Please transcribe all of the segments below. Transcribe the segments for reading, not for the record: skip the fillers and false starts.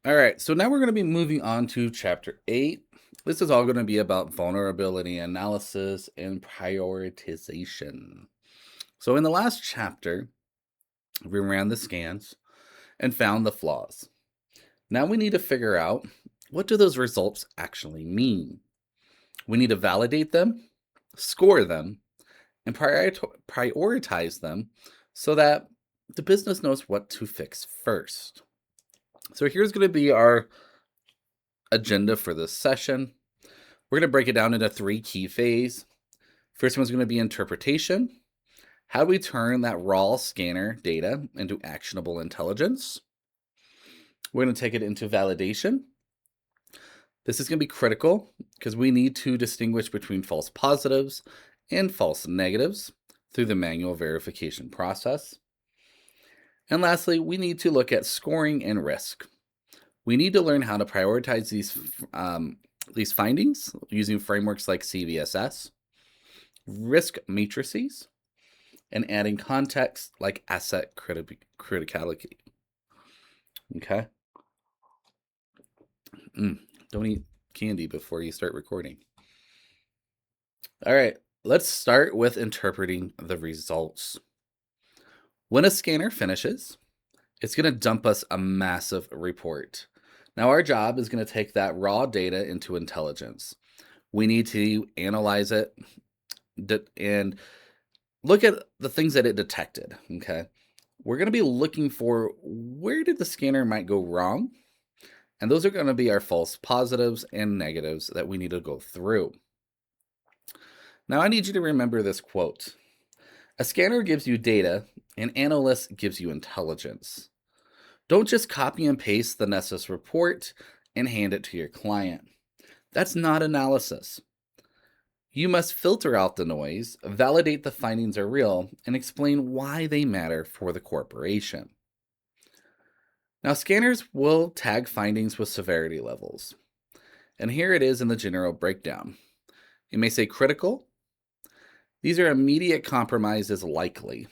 All right, so now we're going to be moving on to chapter 8. This is all going to be about vulnerability analysis and prioritization. So, in the last chapter, we ran the scans and found the flaws. Now we need to figure out, what do those results actually mean? We need to validate them, score them, and prioritize them so that the business knows what to fix first. So here's going to be our agenda for this session. We're going to break it down into 3 key phases. First one's going to be interpretation. How do we turn that raw scanner data into actionable intelligence? We're going to take it into validation. This is going to be critical because we need to distinguish between false positives and false negatives through the manual verification process. And lastly, we need to look at scoring and risk. We need to learn how to prioritize these findings using frameworks like CVSS, risk matrices, and adding context like asset criticality. Okay? Don't eat candy before you start recording. All right, let's start with interpreting the results. When a scanner finishes, it's going to dump us a massive report. Now, our job is going to take that raw data into intelligence. We need to analyze it and look at the things that it detected, okay? We're going to be looking for where did the scanner might go wrong, and those are going to be our false positives and negatives that we need to go through. Now, I need you to remember this quote. A scanner gives you data, an analyst gives you intelligence. Don't just copy and paste the Nessus report and hand it to your client. That's not analysis. You must filter out the noise, validate the findings are real, and explain why they matter for the corporation. Now, scanners will tag findings with severity levels. And here it is in the general breakdown. It may say critical. These are immediate compromise is likely.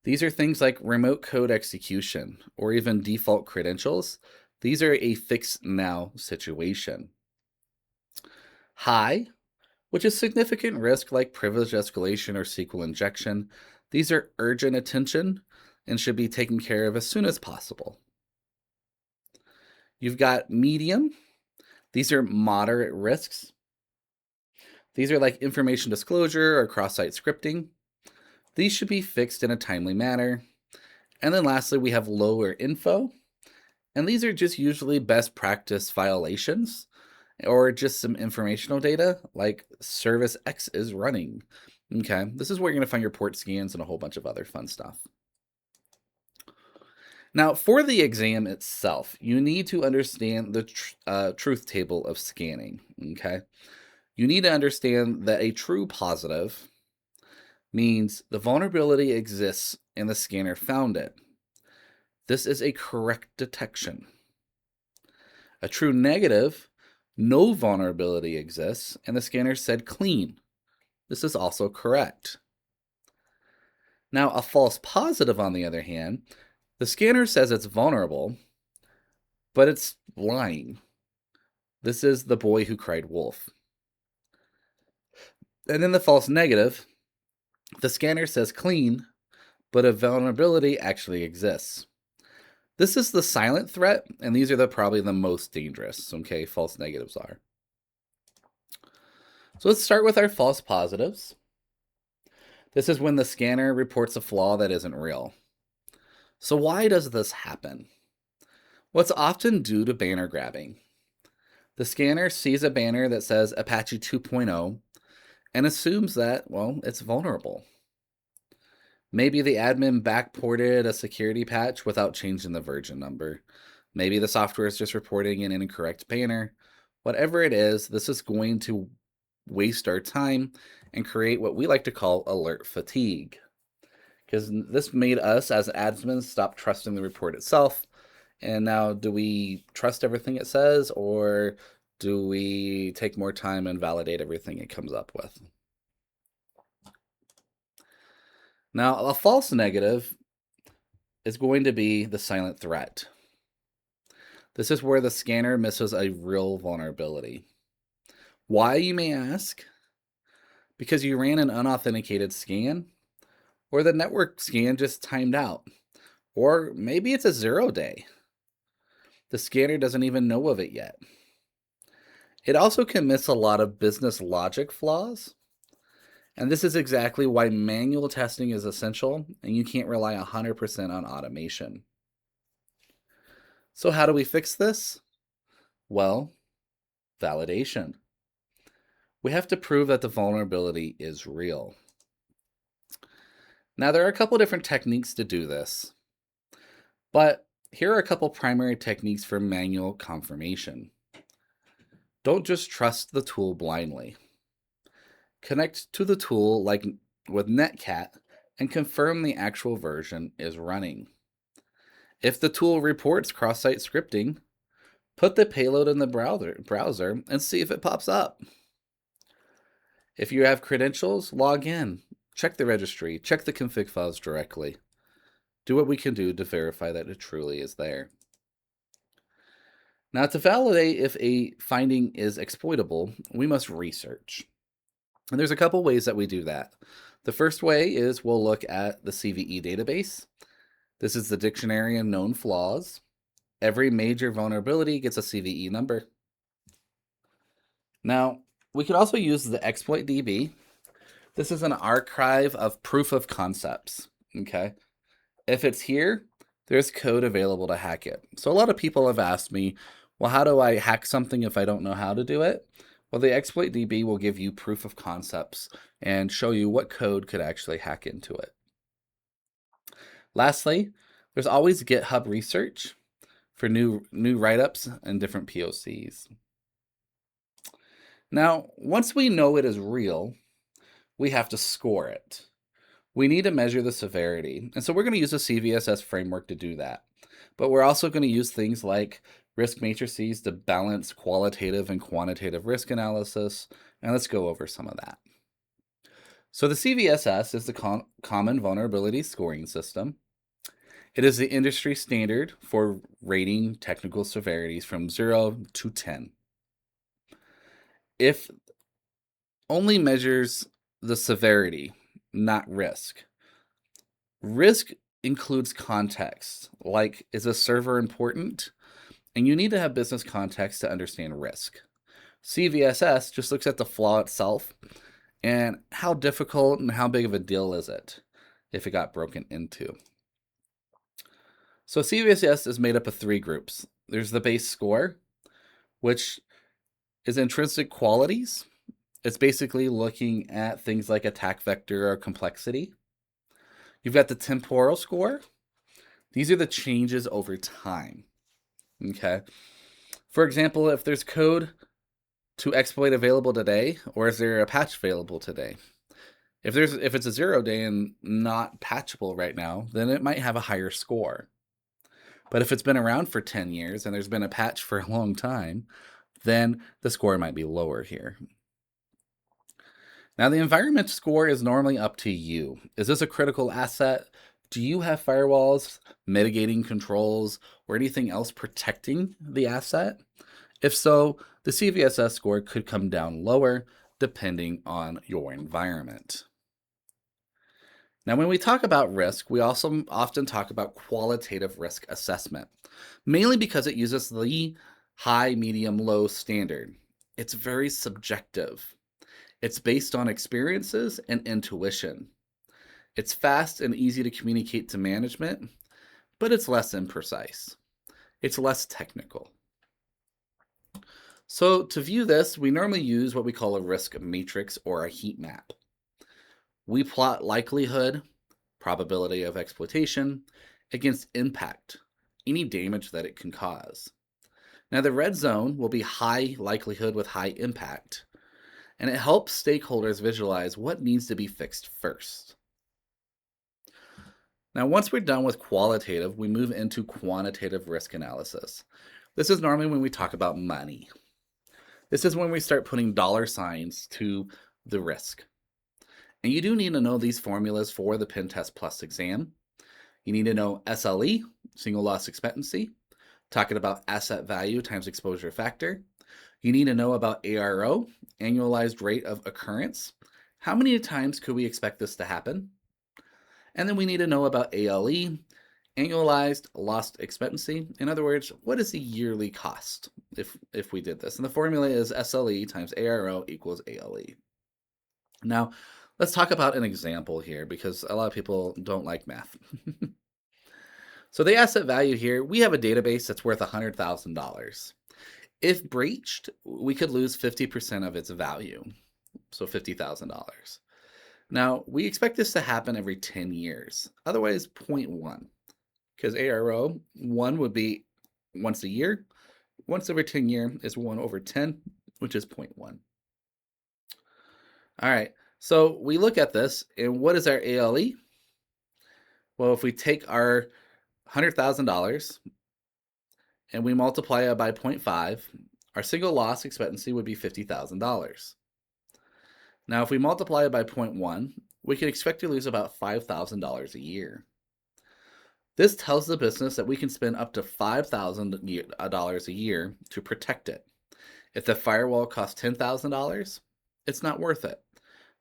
These are things like remote code execution or even default credentials. These are a fix now situation. High, which is significant risk like privilege escalation or SQL injection. These are urgent attention and should be taken care of as soon as possible. You've got medium. These are moderate risks. These are like information disclosure or cross-site scripting. These should be fixed in a timely manner. And then lastly, we have lower info. And these are just usually best practice violations or just some informational data like service X is running. Okay, this is where you're going to find your port scans and a whole bunch of other fun stuff. Now, for the exam itself, you need to understand the truth table of scanning. Okay, you need to understand that a true positive means the vulnerability exists and the scanner found it. This is a correct detection. A true negative, no vulnerability exists and the scanner said clean. This is also correct. Now, a false positive, on the other hand, the scanner says it's vulnerable, but it's lying. This is the boy who cried wolf. And then the false negative, the scanner says clean, but a vulnerability actually exists. This is the silent threat, and these are probably the most dangerous, okay, false negatives are. So let's start with our false positives. This is when the scanner reports a flaw that isn't real. So why does this happen? Well, it's often due to banner grabbing. The scanner sees a banner that says Apache 2.0 and assumes that, well, it's vulnerable. Maybe the admin backported a security patch without changing the version number. Maybe the software is just reporting an incorrect banner. Whatever it is, this is going to waste our time and create what we like to call alert fatigue. Because this made us as admins stop trusting the report itself. And now, do we trust everything it says, or do we take more time and validate everything it comes up with? Now, a false negative is going to be the silent threat. This is where the scanner misses a real vulnerability. Why, you may ask? Because you ran an unauthenticated scan, or the network scan just timed out, or maybe it's a 0-day. The scanner doesn't even know of it yet. It also can miss a lot of business logic flaws, and this is exactly why manual testing is essential, and you can't rely 100% on automation. So how do we fix this? Well, validation. We have to prove that the vulnerability is real. Now, there are a couple different techniques to do this, but here are a couple primary techniques for manual confirmation. Don't just trust the tool blindly. Connect to the tool like with Netcat and confirm the actual version is running. If the tool reports cross-site scripting, put the payload in the browser and see if it pops up. If you have credentials, log in, check the registry, check the config files directly. Do what we can do to verify that it truly is there. Now, to validate if a finding is exploitable, we must research. And there's a couple ways that we do that. The first way is we'll look at the CVE database. This is the dictionary of known flaws. Every major vulnerability gets a CVE number. Now, we could also use the exploit DB. This is an archive of proof of concepts, okay? If it's here, there's code available to hack it. So a lot of people have asked me, well, how do I hack something if I don't know how to do it? Well, the exploit DB will give you proof of concepts and show you what code could actually hack into it. Lastly, there's always GitHub research for new write-ups and different POCs. Now, once we know it is real, we have to score it. We need to measure the severity. And so we're going to use a CVSS framework to do that. But we're also going to use things like risk matrices to balance qualitative and quantitative risk analysis. And let's go over some of that. So the CVSS is the Common Vulnerability Scoring System. It is the industry standard for rating technical severities from 0 to 10. If only measures the severity, not risk. Risk includes context, like is a server important? And you need to have business context to understand risk. CVSS just looks at the flaw itself and how difficult and how big of a deal is it if it got broken into. So CVSS is made up of 3 groups. There's the base score, which is intrinsic qualities. It's basically looking at things like attack vector or complexity. You've got the temporal score. These are the changes over time. Okay. For example, if there's code to exploit available today, or is there a patch available today? If it's a 0-day and not patchable right now, then it might have a higher score. But if it's been around for 10 years and there's been a patch for a long time, then the score might be lower here. Now, the environment score is normally up to you. Is this a critical asset? Do you have firewalls, mitigating controls, or anything else protecting the asset? If so, the CVSS score could come down lower depending on your environment. Now, when we talk about risk, we also often talk about qualitative risk assessment, mainly because it uses the high, medium, low standard. It's very subjective. It's based on experiences and intuition. It's fast and easy to communicate to management, but it's less imprecise. It's less technical. So to view this, we normally use what we call a risk matrix or a heat map. We plot likelihood, probability of exploitation, against impact, any damage that it can cause. Now the red zone will be high likelihood with high impact, and it helps stakeholders visualize what needs to be fixed first. Now, once we're done with qualitative, we move into quantitative risk analysis. This is normally when we talk about money. This is when we start putting dollar signs to the risk. And you do need to know these formulas for the Pentest Plus exam. You need to know SLE, single loss expectancy, talking about asset value times exposure factor. You need to know about ARO, annualized rate of occurrence. How many times could we expect this to happen? And then we need to know about ALE, annualized lost expectancy. In other words, what is the yearly cost if we did this? And the formula is SLE times ARO equals ALE. Now, let's talk about an example here because a lot of people don't like math. So the asset value here, we have a database that's worth $100,000. If breached, we could lose 50% of its value, so $50,000. Now, we expect this to happen every 10 years, otherwise 0.1, because ARO, 1 would be once a year. Once every 10 year is 1 over 10, which is 0.1. All right, so we look at this, and what is our ALE? Well, if we take our $100,000 and we multiply it by 0.5, our single loss expectancy would be $50,000. Now, if we multiply it by 0.1, we can expect to lose about $5,000 a year. This tells the business that we can spend up to $5,000 a year to protect it. If the firewall costs $10,000, it's not worth it.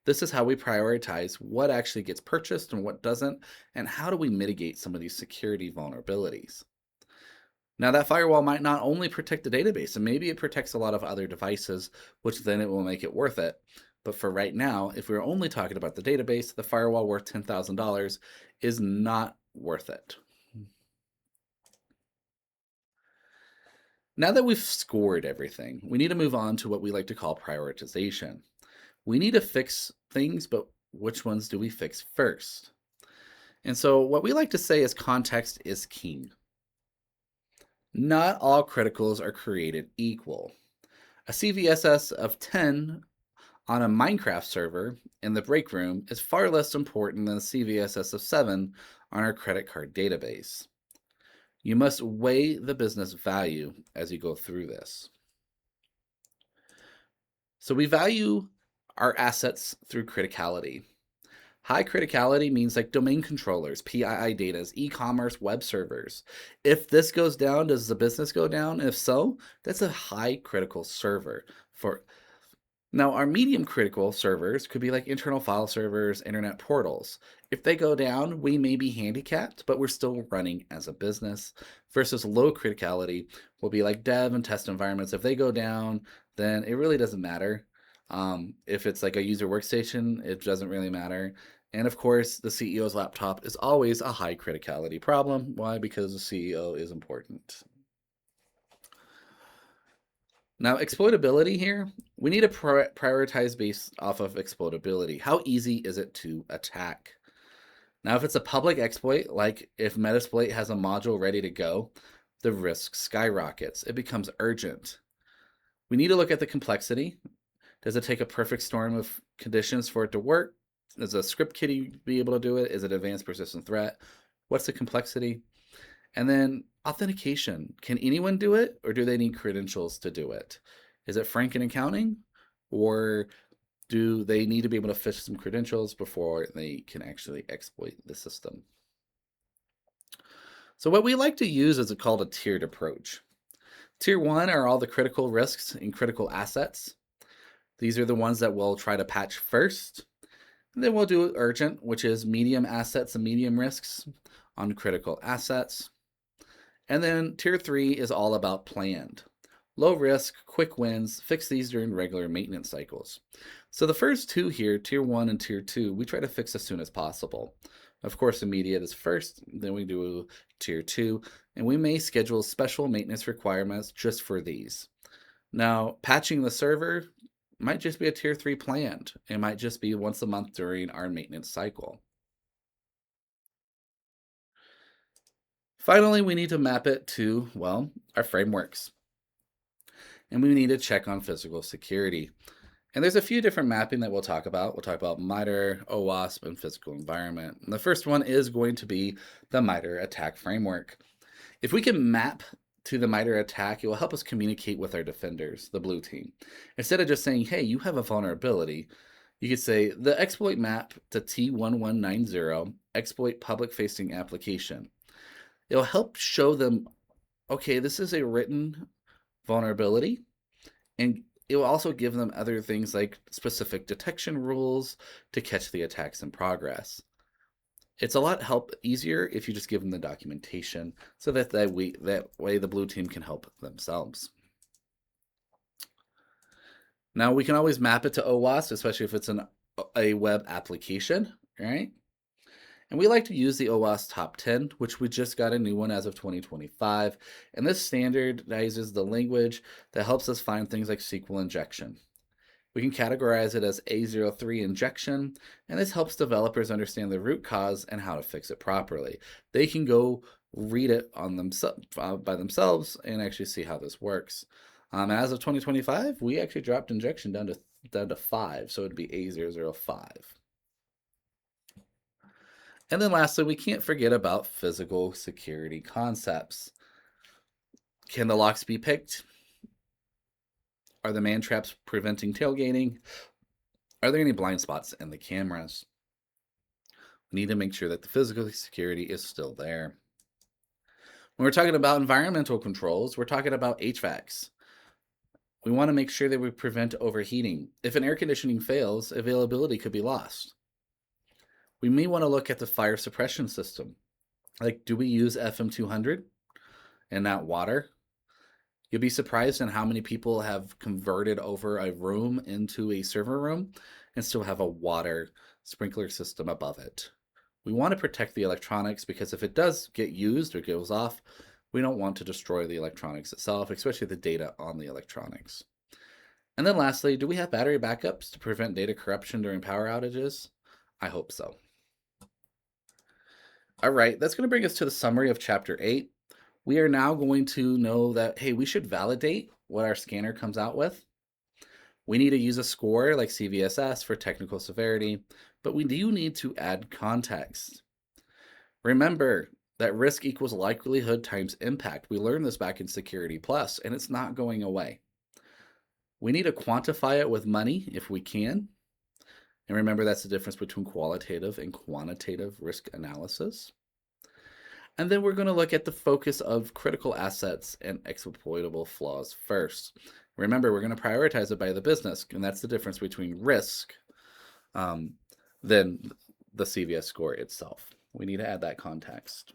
This is how we prioritize what actually gets purchased and what doesn't, and how do we mitigate some of these security vulnerabilities. Now, that firewall might not only protect the database, and maybe it protects a lot of other devices, which then it will make it worth it. But for right now, if we're only talking about the database, the firewall worth $10,000 is not worth it. Now that we've scored everything, we need to move on to what we like to call prioritization. We need to fix things, but which ones do we fix first? And so what we like to say is context is king. Not all criticals are created equal. A CVSS of 10 on a Minecraft server in the break room is far less important than a CVSS of 7 on our credit card database. You must weigh the business value as you go through this. So we value our assets through criticality. High criticality means like domain controllers, PII data, e-commerce, web servers. If this goes down, does the business go down? If so, that's a high critical server. Now, our medium critical servers could be like internal file servers, internet portals. If they go down, we may be handicapped, but we're still running as a business. Versus low criticality will be like dev and test environments. If they go down, then it really doesn't matter. If it's like a user workstation, it doesn't really matter. And of course, the CEO's laptop is always a high criticality problem. Why? Because the CEO is important. Now, exploitability here, we need to prioritize based off of exploitability. How easy is it to attack? Now, if it's a public exploit, like if Metasploit has a module ready to go, the risk skyrockets. It becomes urgent. We need to look at the complexity. Does it take a perfect storm of conditions for it to work? Does a script kiddie be able to do it? Is it advanced persistent threat? What's the complexity? And then authentication. Can anyone do it, or do they need credentials to do it? Is it Franken accounting, or do they need to be able to fish some credentials before they can actually exploit the system? So what we like to use is called a tiered approach. Tier 1 are all the critical risks and critical assets. These are the ones that we'll try to patch first. And then we'll do urgent, which is medium assets and medium risks on critical assets. And then tier 3 is all about planned. Low risk, quick wins, fix these during regular maintenance cycles. So the first two here, tier 1 and tier 2, we try to fix as soon as possible. Of course, immediate is first, then we do tier 2, and we may schedule special maintenance requirements just for these. Now, patching the server might just be a tier 3 planned. It might just be once a month during our maintenance cycle. Finally, we need to map it to, well, our frameworks. And we need to check on physical security. And there's a few different mapping that we'll talk about. We'll talk about MITRE, OWASP, and physical environment. And the first one is going to be the MITRE attack framework. If we can map to the MITRE attack, it will help us communicate with our defenders, the blue team. Instead of just saying, hey, you have a vulnerability, you could say the exploit map to T1190 exploit public facing application. It'll help show them okay, this is a written vulnerability, and it will also give them other things like specific detection rules to catch the attacks in progress. It's a lot easier if you just give them the documentation so that way the blue team can help themselves. Now we can always map it to OWASP, especially if it's a web application, right? And we like to use the OWASP Top 10, which we just got a new one as of 2025. And this standardizes the language that helps us find things like SQL injection. We can categorize it as A03 injection, and this helps developers understand the root cause and how to fix it properly. They can go read it on by themselves and actually see how this works. As of 2025, we actually dropped injection down to 5, so it'd be A005. And then lastly, we can't forget about physical security concepts. Can the locks be picked? Are the man traps preventing tailgating? Are there any blind spots in the cameras? We need to make sure that the physical security is still there. When we're talking about environmental controls, we're talking about HVACs. We want to make sure that we prevent overheating. If an air conditioning fails, availability could be lost. We may want to look at the fire suppression system. Like, do we use FM200 and not water? You'll be surprised in how many people have converted over a room into a server room and still have a water sprinkler system above it. We want to protect the electronics because if it does get used or goes off, we don't want to destroy the electronics itself, especially the data on the electronics. And then lastly, do we have battery backups to prevent data corruption during power outages? I hope so. All right, that's going to bring us to the summary of Chapter 8. We are now going to know that, hey, we should validate what our scanner comes out with. We need to use a score like CVSS for technical severity, but we do need to add context. Remember that risk equals likelihood times impact. We learned this back in Security Plus, and it's not going away. We need to quantify it with money if we can. And remember, that's the difference between qualitative and quantitative risk analysis. And then we're going to look at the focus of critical assets and exploitable flaws first. Remember, we're going to prioritize it by the business, and that's the difference between risk than the CVS score itself. We need to add that context.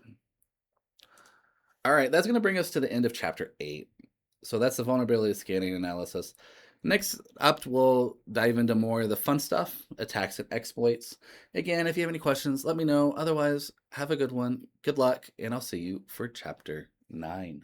All right, that's going to bring us to the end of Chapter 8. So that's the vulnerability scanning analysis. Next up, we'll dive into more of the fun stuff, attacks and exploits. Again, if you have any questions, let me know. Otherwise, have a good one. Good luck, and I'll see you for Chapter 9.